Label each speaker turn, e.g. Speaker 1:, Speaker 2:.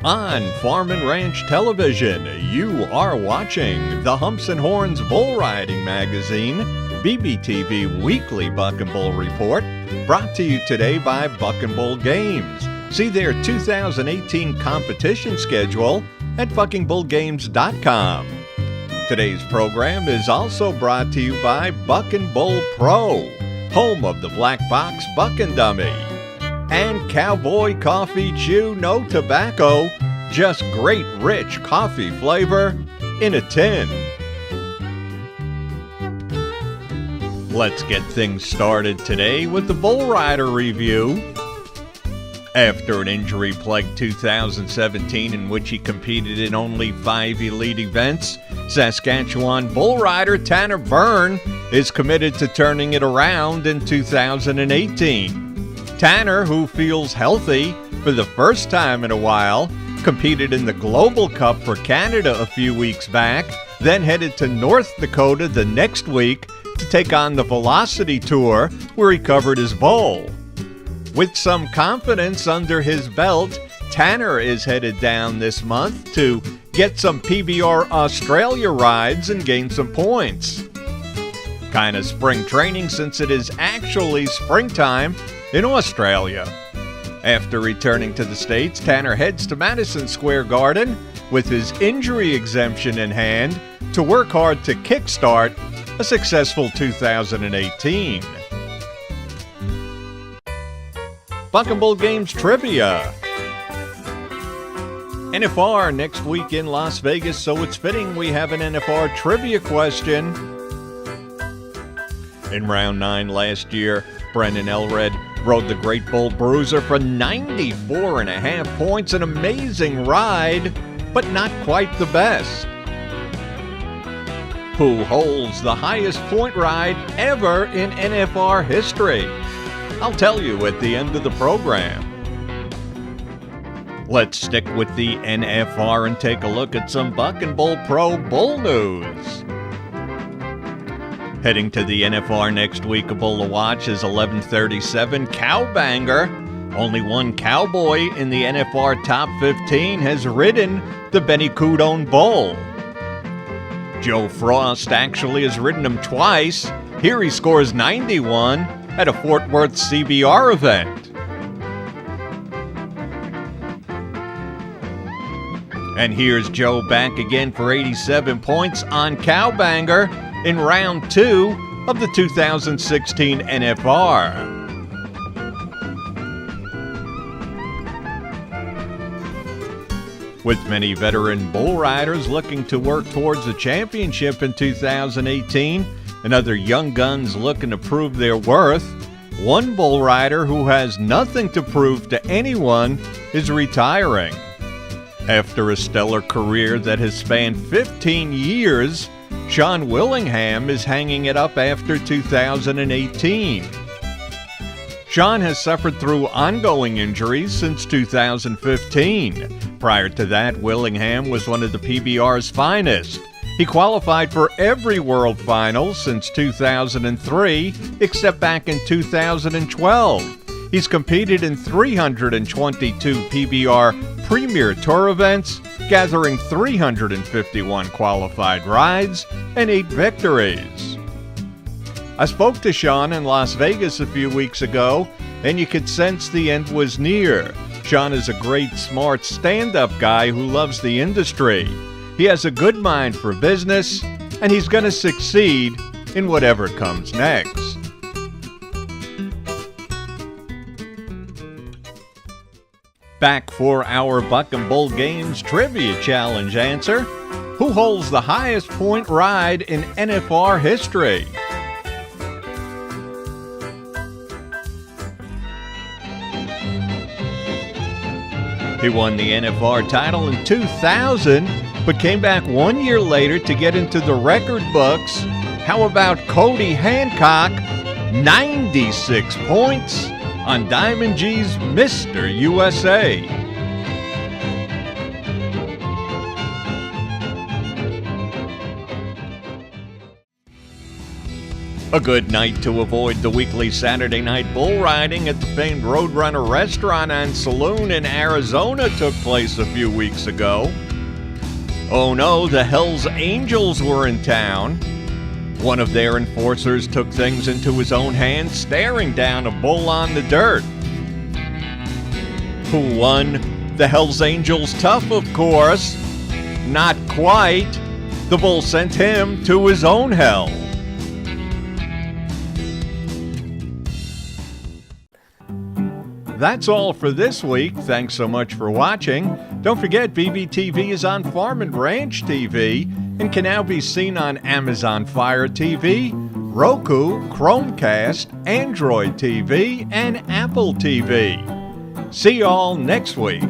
Speaker 1: On Farm and Ranch Television, you are watching the Humps and Horns Bull Riding Magazine, BBTV Weekly Buck and Bull Report, brought to you today by Buck and Bull Games. See their 2018 competition schedule at buckingbullgames.com. Today's program is also brought to you by Buck and Bull Pro, home of the Black Box Bucking Dummy, and Cowboy Coffee Chew No Tobacco, just great rich coffee flavor in a tin. Let's get things started today with the Bull Rider Review. After an injury-plagued 2017 in which he competed in only 5 elite events, Saskatchewan bull rider Tanner Byrne is committed to turning it around in 2018. Tanner, who feels healthy for the first time in a while, competed in the Global Cup for Canada a few weeks back, then headed to North Dakota the next week to take on the Velocity Tour, where he covered his bull. With some confidence under his belt, Tanner is headed down this month to get some PBR Australia rides and gain some points. Kind of spring training since it is actually springtime in Australia. After returning to the States, Tanner heads to Madison Square Garden with his injury exemption in hand to work hard to kickstart a successful 2018. Buck and Bull Games Trivia. NFR next week in Las Vegas, so it's fitting we have an NFR trivia question. In round 9 last year, Brendan Elred rode the Great Bull Bruiser for 94.5 points, an amazing ride, but not quite the best. Who holds the highest point ride ever in NFR history? I'll tell you at the end of the program. Let's stick with the NFR and take a look at some Buck and Bull Pro bull news. Heading to the NFR next week, a bull to watch is 1137 Cowbanger. Only one cowboy in the NFR Top 15 has ridden the Benny Coudon bull. Joe Frost actually has ridden him twice. Here he scores 91 at a Fort Worth CBR event. And here's Joe back again for 87 points on Cowbanger in round 2 of the 2016 NFR. With many veteran bull riders looking to work towards a championship in 2018, and other young guns looking to prove their worth, one bull rider who has nothing to prove to anyone is retiring. After a stellar career that has spanned 15 years, Sean Willingham is hanging it up after 2018. Sean has suffered through ongoing injuries since 2015. Prior to that, Willingham was one of the PBR's finest. He qualified for every World Final since 2003, except back in 2012. He's competed in 322 PBR Premier Tour events, gathering 351 qualified rides and 8 victories. I spoke to Sean in Las Vegas a few weeks ago, and you could sense the end was near. Sean is a great, smart, stand-up guy who loves the industry. He has a good mind for business, and he's going to succeed in whatever comes next. Back for our Buck and Bull Games Trivia Challenge answer. Who holds the highest point ride in NFR history? He won the NFR title in 2000, but came back 1 year later to get into the record books. How about Cody Hancock? 96 points on Diamond G's Mr. USA. A good night to avoid the weekly Saturday night bull riding at the famed Roadrunner Restaurant and Saloon in Arizona took place a few weeks ago. Oh no, the Hells Angels were in town. One of their enforcers took things into his own hands, staring down a bull on the dirt. Who won? The Hells Angels tough, of course. Not quite. The bull sent him to his own hell. That's all for this week. Thanks so much for watching. Don't forget, BBTV is on Farm and Ranch TV and can now be seen on Amazon Fire TV, Roku, Chromecast, Android TV, and Apple TV. See y'all next week.